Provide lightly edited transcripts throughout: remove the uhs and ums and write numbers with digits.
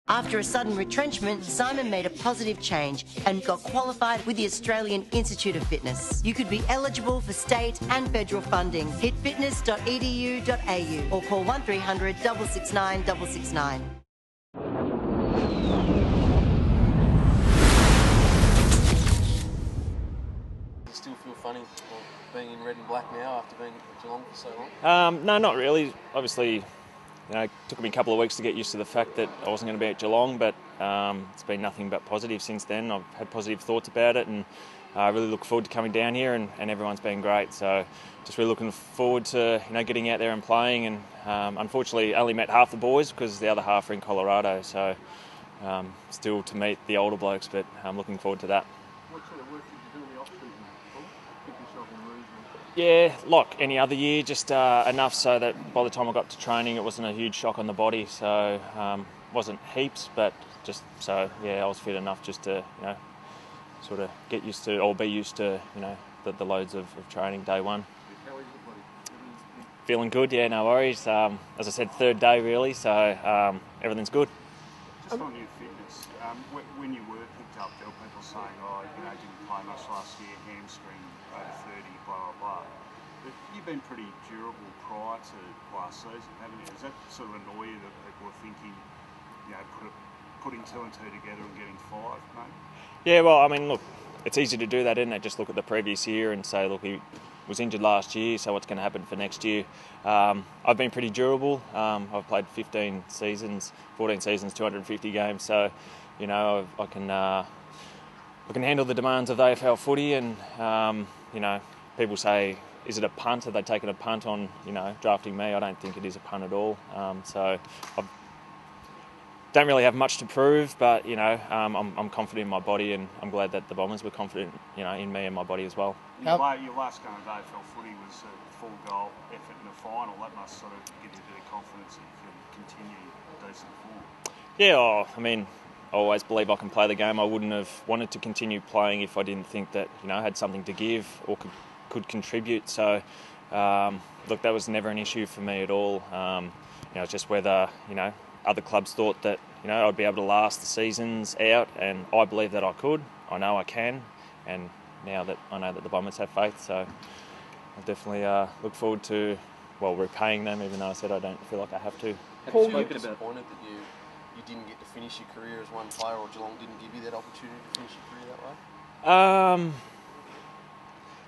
After a sudden retrenchment, Simon made a positive change and got qualified with the Australian Institute of Fitness. You could be eligible for state and federal funding. Hit fitness.edu.au or call 1300 669 669. Does it still feel funny being in red and black now after being at Geelong for so long? No, not really. Obviously, it took me a couple of weeks to get used to the fact that I wasn't going to be at Geelong, but it's been nothing but positive since then. I've had positive thoughts about it, and I really look forward to coming down here, and everyone's been great. So just really looking forward to getting out there and playing. And unfortunately, only met half the boys because the other half are in Colorado. So still to meet the older blokes, but I'm looking forward to that. What sort of work did you do in the off-season, Paul? Keep yourself in mood? Yeah, like any other year, just enough so that by the time I got to training, it wasn't a huge shock on the body. So wasn't heaps, but just so I was fit enough just to sort of get used to or be used to the loads of training day one. How is your body? Feeling good, yeah, no worries. As I said, third day really, so everything's good. Just on your fitness, when you were picked up, there were people saying, didn't play much last year, hamstring over 30, blah, blah, blah. But you've been pretty durable prior to last season, haven't you? Does that sort of annoy you that people are thinking, putting two and two together and getting five, mate? Yeah, well, I mean, look, it's easy to do that, isn't it? Just look at the previous year and say, look, he was injured last year, so what's going to happen for next year? I've been pretty durable. I've played 14 seasons, 250 games, so I can handle the demands of the AFL footy. And people say, is it a punt? Have they taken a punt on drafting me? I don't think it is a punt at all. So I don't really have much to prove, but I'm confident in my body, and I'm glad that the Bombers were confident in me and my body as well. Your last game of AFL footy was a full goal effort in the final. That must sort of give you a bit of confidence that you can continue a decent form. Yeah, I mean, I always believe I can play the game. I wouldn't have wanted to continue playing if I didn't think that I had something to give or could contribute. So look, that was never an issue for me at all. It's just whether other clubs thought that I'd be able to last the seasons out, and I believe that I could. I know I can, and now that I know that the Bombers have faith, so I definitely look forward to repaying them, even though I said I don't feel like I have to. Have you been disappointed that you didn't get to finish your career as one player, or Geelong didn't give you that opportunity to finish your career that way?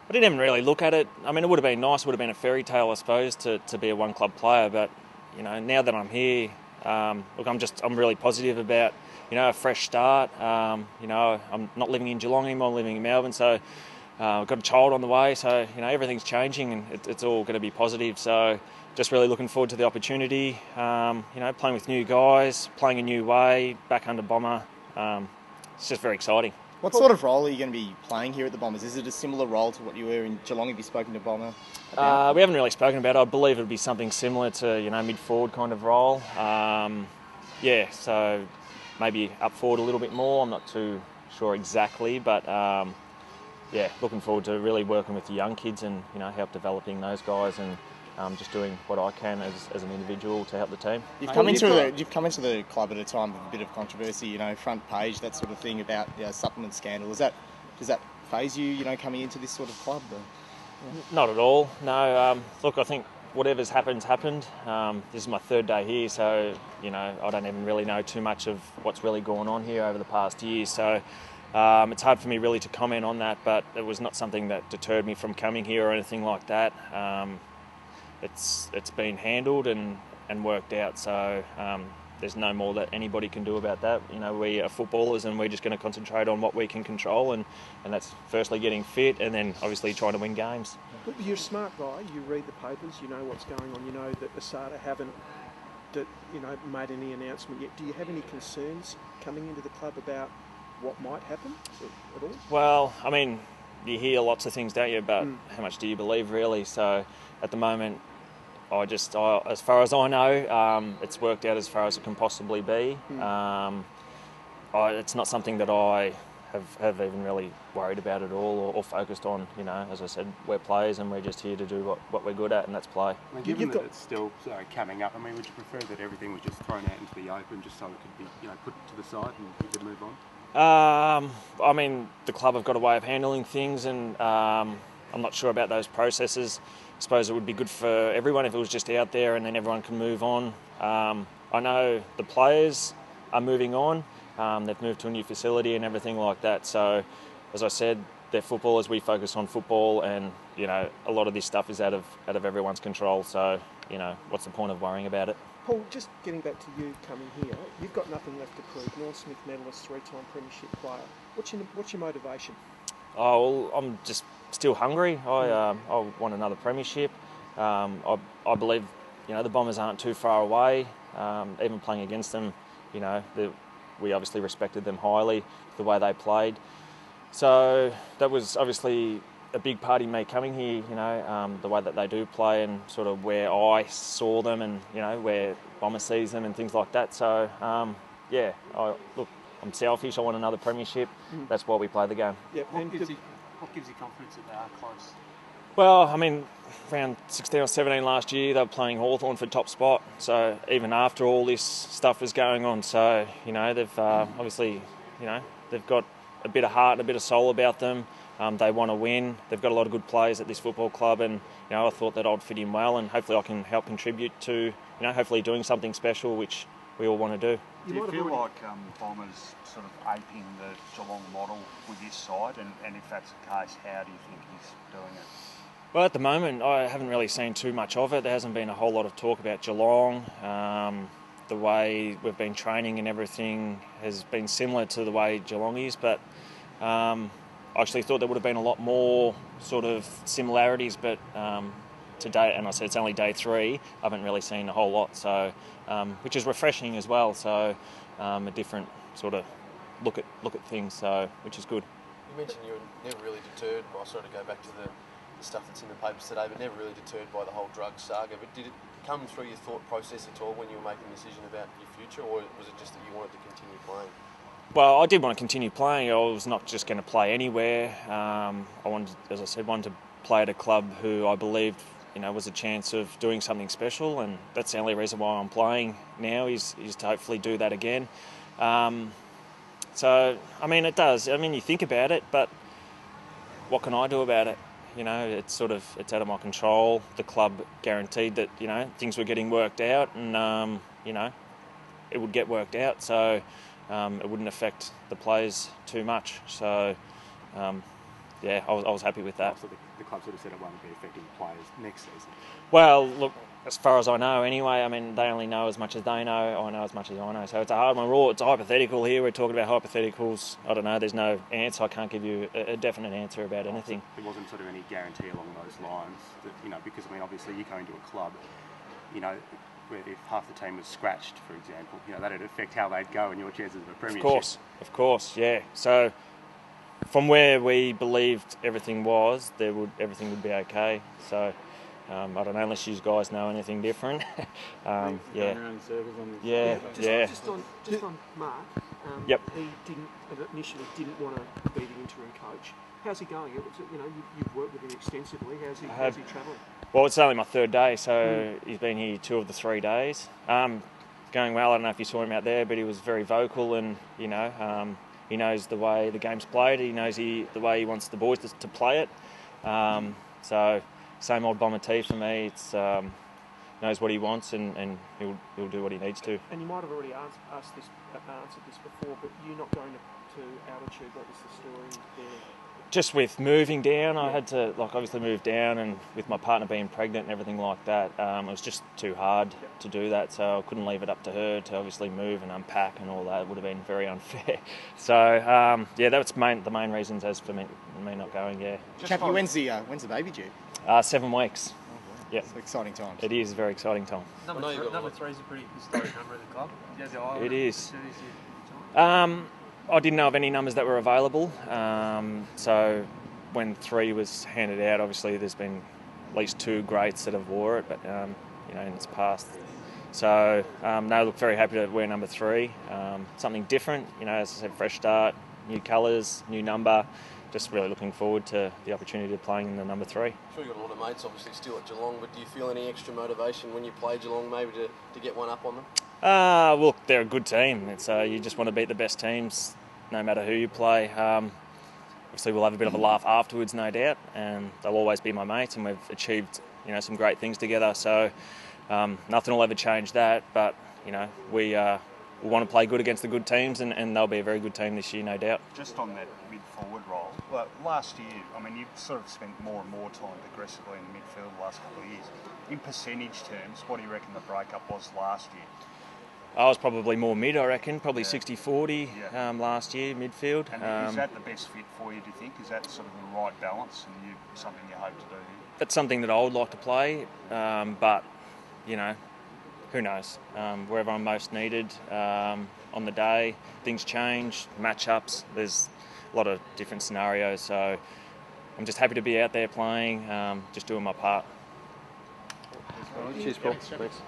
I didn't even really look at it. I mean, it would have been nice. It would have been a fairy tale, I suppose, to be a one-club player. But now that I'm here, look, I'm really positive about a fresh start. I'm not living in Geelong anymore. I'm living in Melbourne, so I've got a child on the way. So everything's changing, and it's all going to be positive. So just really looking forward to the opportunity. Playing with new guys, playing a new way, back under Bomber. It's just very exciting. What sort of role are you going to be playing here at the Bombers? Is it a similar role to what you were in Geelong? Have you spoken to Bomber about? We haven't really spoken about it. I believe it would be something similar to, mid-forward kind of role. So maybe up forward a little bit more. I'm not too sure exactly, but looking forward to really working with the young kids and, help developing those guys and just doing what I can as an individual to help the team. You've come into the club at a time of a bit of controversy, front page, that sort of thing about supplement scandal. Does that faze you, coming into this sort of club? Not at all. No. Look, I think whatever's happened. This is my third day here, so I don't even really know too much of what's really gone on here over the past year. So it's hard for me really to comment on that, but it was not something that deterred me from coming here or anything like that. It's been handled and worked out, so there's no more that anybody can do about that. We are footballers, and we're just going to concentrate on what we can control, and that's firstly getting fit, and then obviously trying to win games. Look, you're a smart guy. You read the papers. You know what's going on. You know that ASADA haven't made any announcement yet. Do you have any concerns coming into the club about what might happen at all? Well, I mean, you hear lots of things, don't you, about how much do you believe, really? So at the moment, as far as I know, it's worked out as far as it can possibly be. It's not something that I have even really worried about it all or focused on, as I said, we're players and we're just here to do what we're good at, and that's play. I mean, given that it's still coming up, I mean, would you prefer that everything was just thrown out into the open just so it could be, put to the side and you could move on? I mean, the club have got a way of handling things, and I'm not sure about those processes. I suppose it would be good for everyone if it was just out there and then everyone can move on. I know the players are moving on. They've moved to a new facility and everything like that. So, as I said, they're footballers. We focus on football, and a lot of this stuff is out of everyone's control. So, what's the point of worrying about it? Paul, just getting back to you coming here, you've got nothing left to prove. Norm Smith medalist, 3-time premiership player. What's your motivation? Oh, well, I'm just still hungry. I want another premiership. I believe the Bombers aren't too far away. Even playing against them, we obviously respected them highly, the way they played. So that was obviously a big part in me coming here, the way that they do play and sort of where I saw them and, where Bomber sees them and things like that. So, I'm selfish. I want another premiership. That's why we play the game. Yeah. What gives you confidence that they are close? Well, I mean, around 16 or 17 last year, they were playing Hawthorn for top spot. So even after all this stuff was going on, so, they've obviously, they've got a bit of heart and a bit of soul about them. They want to win. They've got a lot of good players at this football club, and, I thought that I'd fit in well, and hopefully I can help contribute to, hopefully doing something special, which we all want to do. Do you feel like Bombers sort of aping the Geelong model with this side? And if that's the case, how do you think he's doing it? Well, at the moment, I haven't really seen too much of it. There hasn't been a whole lot of talk about Geelong. The way we've been training and everything has been similar to the way Geelong is, but I actually thought there would have been a lot more sort of similarities, but to date, and I said it's only day 3, I haven't really seen a whole lot, so which is refreshing as well. So a different sort of look at things, so which is good. You mentioned you were never really deterred by, sort of go back to the stuff that's in the papers today, but never really deterred by the whole drug saga. But did it come through your thought process at all when you were making a decision about your future, or was it just that you wanted to continue playing? Well, I did want to continue playing. I was not just going to play anywhere. I wanted, as I said, wanted to play at a club who I believed, was a chance of doing something special, and that's the only reason why I'm playing now is to hopefully do that again. So, I mean, it does. I mean, you think about it, but what can I do about it? It's out of my control. The club guaranteed that, things were getting worked out, and, it would get worked out. So it wouldn't affect the players too much. So, I was happy with that. So the club sort of said it won't be affecting players next season. Well, look, as far as I know anyway, I mean, they only know as much as they know, I know as much as I know. So it's a hard one. It's a hypothetical here. We're talking about hypotheticals. I don't know. There's no answer. I can't give you a definite answer about anything. There wasn't sort of any guarantee along those lines that, because, I mean, obviously you go into a club, where if half the team was scratched, for example, that'd affect how they'd go and your chances of a premiership. Of course, yeah. So from where we believed everything was, everything would be okay. So I don't know, unless you guys know anything different. Just on Mark. Yep. He initially didn't want to be the interim coach. How's he going? You've worked with him extensively. How's he travelling? Well, it's only my 3rd day, so he's been here 2 of the 3 days. Going well. I don't know if you saw him out there, but he was very vocal, and he knows the way the game's played. He knows the way he wants the boys to play it. So same old BomberTV for me. It's knows what he wants, and he'll do what he needs to. And you might have already answered this before, but you're not going to altitude. What was the story there? Just with moving down, I had to obviously move down, and with my partner being pregnant and everything like that, it was just too hard to do that. So I couldn't leave it up to her to obviously move and unpack and all that. It would have been very unfair. So that's the main reasons as for me not going. Yeah. Chappie, when's the baby due? 7 weeks. Yeah. It's exciting times. It is a very exciting time. Number 3 is a pretty historic number at the club. It is. I didn't know of any numbers that were available. So when 3 was handed out, obviously there's been at least 2 greats that have wore it, but in its past. So look, very happy to wear number 3. Something different, as I said, fresh start, new colours, new number. Just really looking forward to the opportunity of playing in the number 3. I'm sure you've got a lot of mates obviously still at Geelong, but do you feel any extra motivation when you play Geelong maybe to get one up on them? Look, they're a good team. It's you just want to beat the best teams, no matter who you play. Obviously, we'll have a bit of a laugh afterwards, no doubt, and they'll always be my mates, and we've achieved, some great things together. So nothing will ever change that. But we want to play good against the good teams, and they'll be a very good team this year, no doubt. Just on that mid-forward role, well, last year, you've sort of spent more and more time aggressively in the midfield the last couple of years. In percentage terms, what do you reckon the breakup was last year? I was probably more mid, I reckon, probably 60-40 last year, midfield. And is that the best fit for you, do you think? Is that sort of the right balance and something you hope to do? That's something that I would like to play, but, who knows? Wherever I'm most needed on the day, things change, matchups, there's a lot of different scenarios, so I'm just happy to be out there playing, just doing my part. Cheers, Paul. Thanks.